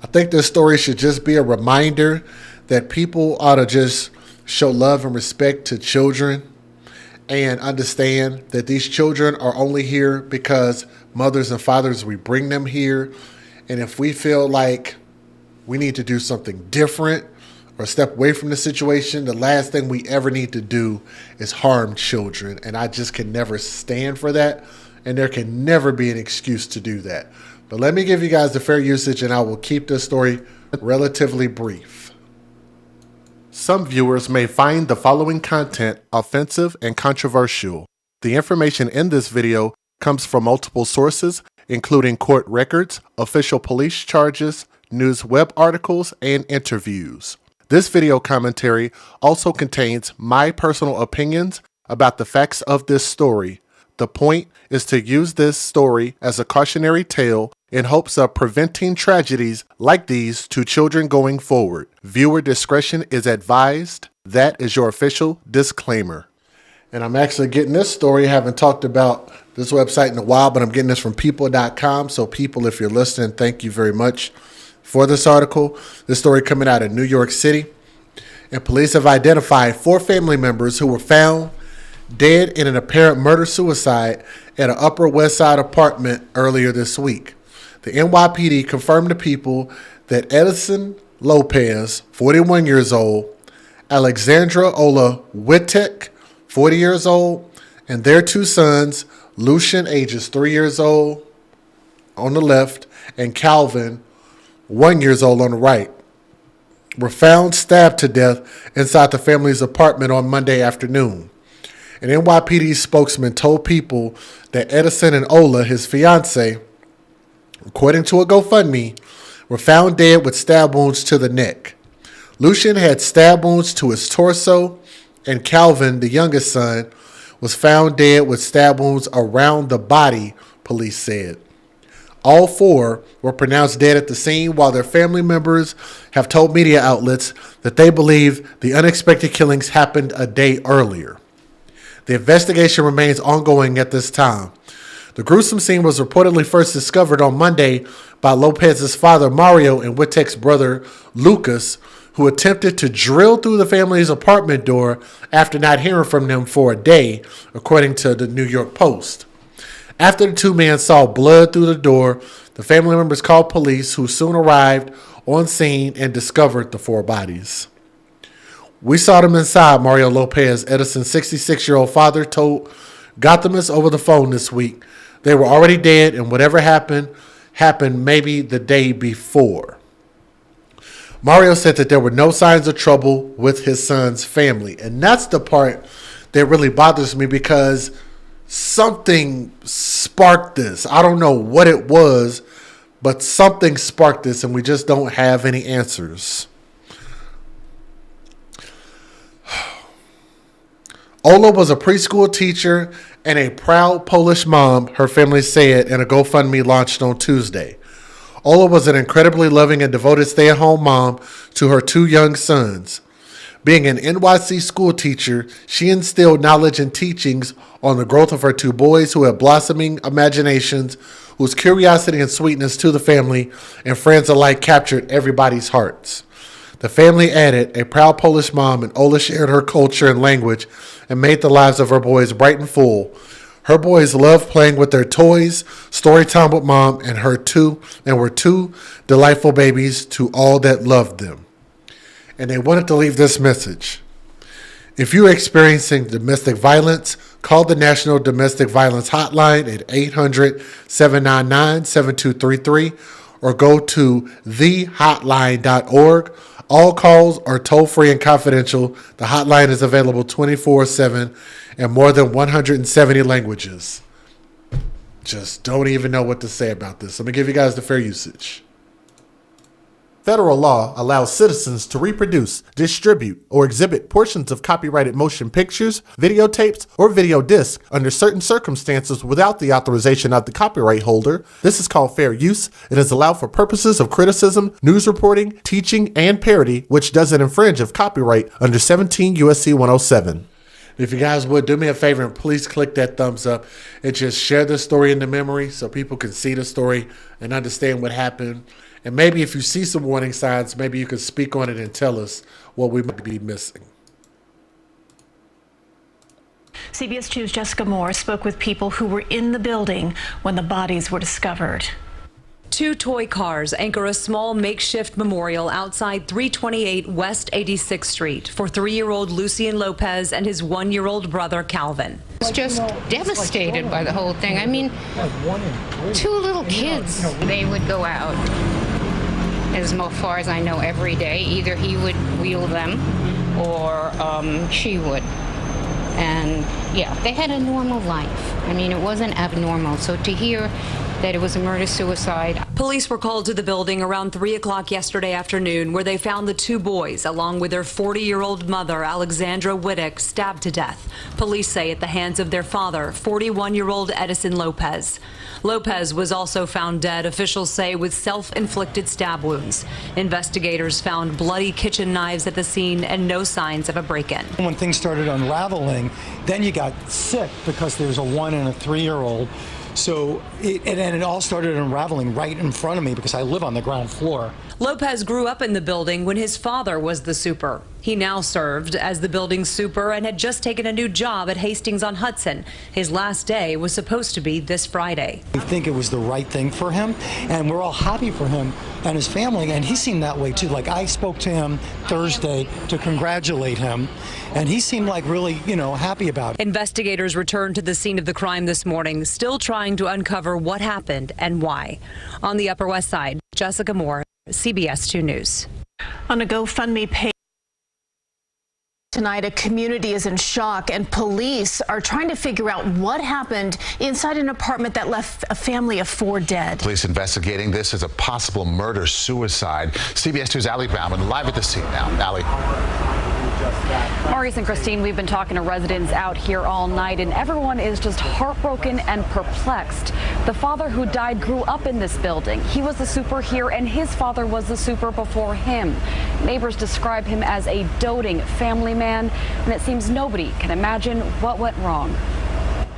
I think this story should just be a reminder that people ought to just show love and respect to children and understand that these children are only here because mothers and fathers, we bring them here. And if we feel like we need to do something different or step away from the situation, the last thing we ever need to do is harm children. And I just can never stand for that. And there can never be an excuse to do that. But let me give you guys the fair usage, and I will keep this story relatively brief. Some viewers may find the following content offensive and controversial. The information in this video comes from multiple sources, including court records, official police charges, news web articles, and interviews. This video commentary also contains my personal opinions about the facts of this story. The point is to use this story as a cautionary tale in hopes of preventing tragedies like these to children going forward. Viewer discretion is advised. That is your official disclaimer. And I'm actually getting this story. I haven't talked about this website in a while, but I'm getting this from people.com. So people, if you're listening, thank you very much for this article. This story coming out of New York City. And police have identified 4 family members who were found dead in an apparent murder-suicide at an Upper West Side apartment earlier this week. The NYPD confirmed to people that Edison Lopez, 41 years old, Alexandra Ola Wittek, 40 years old, and their 2 sons, Lucian, ages 3 years old on the left, and Calvin, 1 year old on the right, were found stabbed to death inside the family's apartment on Monday afternoon. An NYPD spokesman told people that Edison and Ola, his fiance, according to a GoFundMe, were found dead with stab wounds to the neck. Lucian had stab wounds to his torso, and Calvin, the youngest son, was found dead with stab wounds around the body, police said. All 4 were pronounced dead at the scene, while their family members have told media outlets that they believe the unexpected killings happened a day earlier. The investigation remains ongoing at this time. The gruesome scene was reportedly first discovered on Monday by Lopez's father, Mario, and Wittek's brother, Lucas, who attempted to drill through the family's apartment door after not hearing from them for a day, according to the New York Post. After the 2 men saw blood through the door, the family members called police, who soon arrived on scene and discovered the 4 bodies. "We saw them inside," Mario Lopez, Edison's 66-year-old father, told Gothamist over the phone this week. "They were already dead, and whatever happened maybe the day before." Mario said that there were no signs of trouble with his son's family. And that's the part that really bothers me, because something sparked this. I don't know what it was, but something sparked this, and we just don't have any answers. Ola was a preschool teacher and a proud Polish mom, her family said in a GoFundMe launched on Tuesday. Ola was an incredibly loving and devoted stay-at-home mom to her 2 young sons. Being an NYC school teacher, she instilled knowledge and teachings on the growth of her 2 boys, who had blossoming imaginations, whose curiosity and sweetness to the family and friends alike captured everybody's hearts. The family added, a proud Polish mom, and Ola shared her culture and language and made the lives of her boys bright and full. Her boys loved playing with their toys, story time with mom, and were 2 delightful babies to all that loved them. And they wanted to leave this message. If you're experiencing domestic violence, call the National Domestic Violence Hotline at 800-799-7233 or go to thehotline.org. All calls are toll-free and confidential. The hotline is available 24/7 in more than 170 languages. Just don't even know what to say about this. Let me give you guys the fair usage. Federal law allows citizens to reproduce, distribute, or exhibit portions of copyrighted motion pictures, videotapes, or video discs under certain circumstances without the authorization of the copyright holder. This is called fair use. It is allowed for purposes of criticism, news reporting, teaching, and parody, which doesn't infringe of copyright under 17 U.S.C. 107. If you guys would do me a favor and please click that thumbs up and just share this story into memory so people can see the story and understand what happened. And maybe if you see some warning signs, maybe you could speak on it and tell us what we might be missing. CBS 2's Jessica Moore spoke with people who were in the building when the bodies were discovered. Two toy cars anchor a small makeshift memorial outside 328 West 86th Street for 3-year-old Lucien Lopez and his 1-year-old brother Calvin. I was just devastated by the whole thing. I mean, 2 little kids. They would go out, as far as I know, every day. Either he would wheel them or she would. And yeah, they had a normal life. I mean, it wasn't abnormal. So to hear that it was a murder-suicide. Police were called to the building around 3 o'clock yesterday afternoon, where they found the 2 boys, along with their 40-year-old mother, Alexandra Wittick, stabbed to death. Police say at the hands of their father, 41-year-old Edison Lopez. Lopez was also found dead, officials say, with self-inflicted stab wounds. Investigators found bloody kitchen knives at the scene and no signs of a break-in. When things started unraveling, then you got sick because there's a 1 and a 3-year-old. So it all started unraveling right in front of me because I live on the ground floor. Lopez grew up in the building when his father was the super. He now served as the building's super and had just taken a new job at Hastings-on-Hudson. His last day was supposed to be this Friday. I think it was the right thing for him, and we're all happy for him and his family, and he seemed that way too. Like, I spoke to him Thursday to congratulate him, and he seemed like really, happy about it. Investigators returned to the scene of the crime this morning, still trying to uncover what happened and why. On the Upper West Side, Jessica Moore, CBS 2 News. On a GoFundMe page tonight, a community is in shock, and police are trying to figure out what happened inside an apartment that left a family of 4 dead. Police investigating this as a possible murder-suicide. CBS 2's Allie Bauman live at the scene now. Allie. Maurice and Christine, we've been talking to residents out here all night, and everyone is just heartbroken and perplexed. The father who died grew up in this building. He was the super here, and his father was the super before him. Neighbors describe him as a doting family man, and it seems nobody can imagine what went wrong.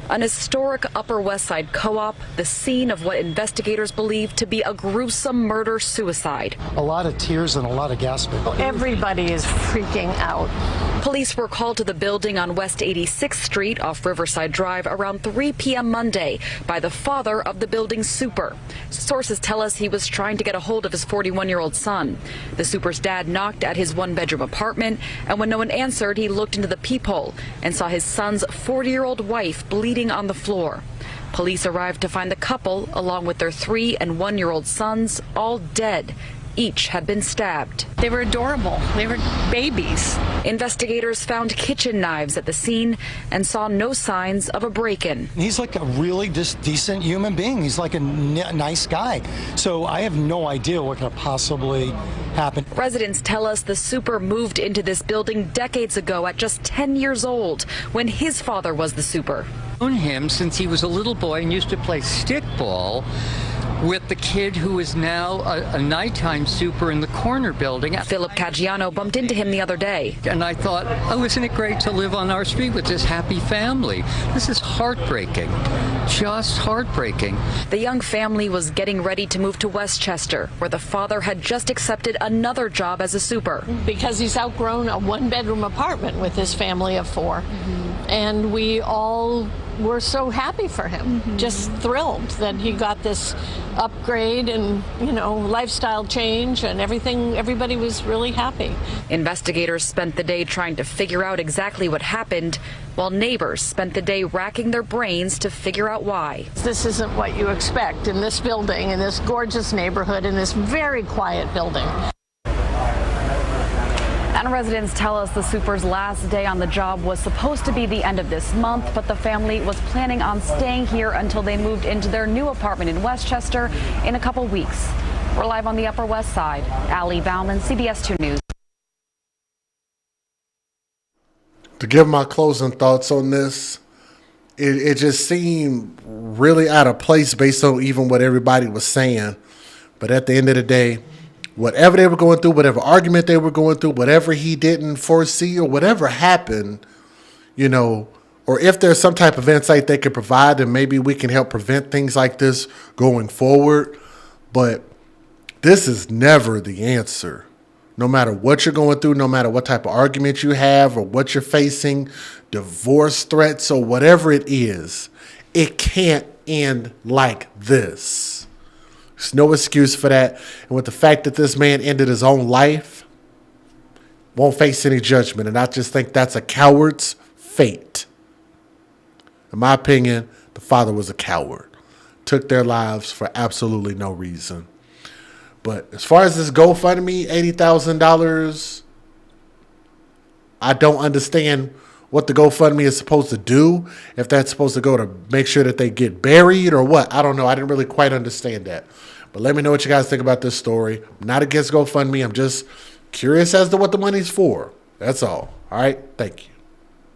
An historic Upper West Side co-op, the scene of what investigators believe to be a gruesome murder-suicide. A lot of tears and a lot of gasping. Everybody is freaking out. Police were called to the building on West 86th Street off Riverside Drive around 3 p.m. Monday by the father of the building's super. Sources tell us he was trying to get a hold of his 41-year-old son. The super's dad knocked at his 1-bedroom apartment, and when no one answered, he looked into the peephole and saw his son's 40-year-old wife bleeding on the floor. Police arrived to find the couple, along with their 3- and 1-year-old sons, all dead. Each had been stabbed. They were adorable. They were babies. Investigators found kitchen knives at the scene and saw no signs of a break-in. He's like a really decent human being. He's like a nice guy. So I have no idea what could possibly happen. Residents tell us the super moved into this building decades ago at just 10 years old when his father was the super. I've known him since he was a little boy and used to play stickball with the kid who is now a nighttime super in the corner building. Philip Caggiano bumped into him the other day. And I thought, oh, isn't it great to live on our street with this happy family? This is heartbreaking, just heartbreaking. The young family was getting ready to move to Westchester, where the father had just accepted another job as a super. Because he's outgrown a 1-bedroom apartment with his family of 4. And we all were so happy for him, just thrilled that he got this upgrade and, lifestyle change and everything. Everybody was really happy. Investigators spent the day trying to figure out exactly what happened, while neighbors spent the day racking their brains to figure out why. This isn't what you expect in this building, in this gorgeous neighborhood, in this very quiet building. And residents tell us the super's last day on the job was supposed to be the end of this month, but the family was planning on staying here until they moved into their new apartment in Westchester in a couple weeks. We're live on the Upper West Side. Allie Bauman, CBS 2 News. To give my closing thoughts on this, it just seemed really out of place based on even what everybody was saying. But at the end of the day, whatever they were going through, whatever argument they were going through, whatever he didn't foresee or whatever happened, or if there's some type of insight they could provide, then maybe we can help prevent things like this going forward. But This is never the answer. No matter what you're going through, no matter what type of argument you have or what you're facing, divorce threats or whatever it is, it can't end like this. There's no excuse for that. And with the fact that this man ended his own life, won't face any judgment. And I just think that's a coward's fate. In my opinion, the father was a coward. Took their lives for absolutely no reason. But as far as this GoFundMe, $80,000, I don't understand what the GoFundMe is supposed to do. If that's supposed to go to make sure that they get buried or what. I don't know. I didn't really quite understand that. But let me know what you guys think about this story. I'm not against GoFundMe. I'm just curious as to what the money's for. That's all. All right. Thank you.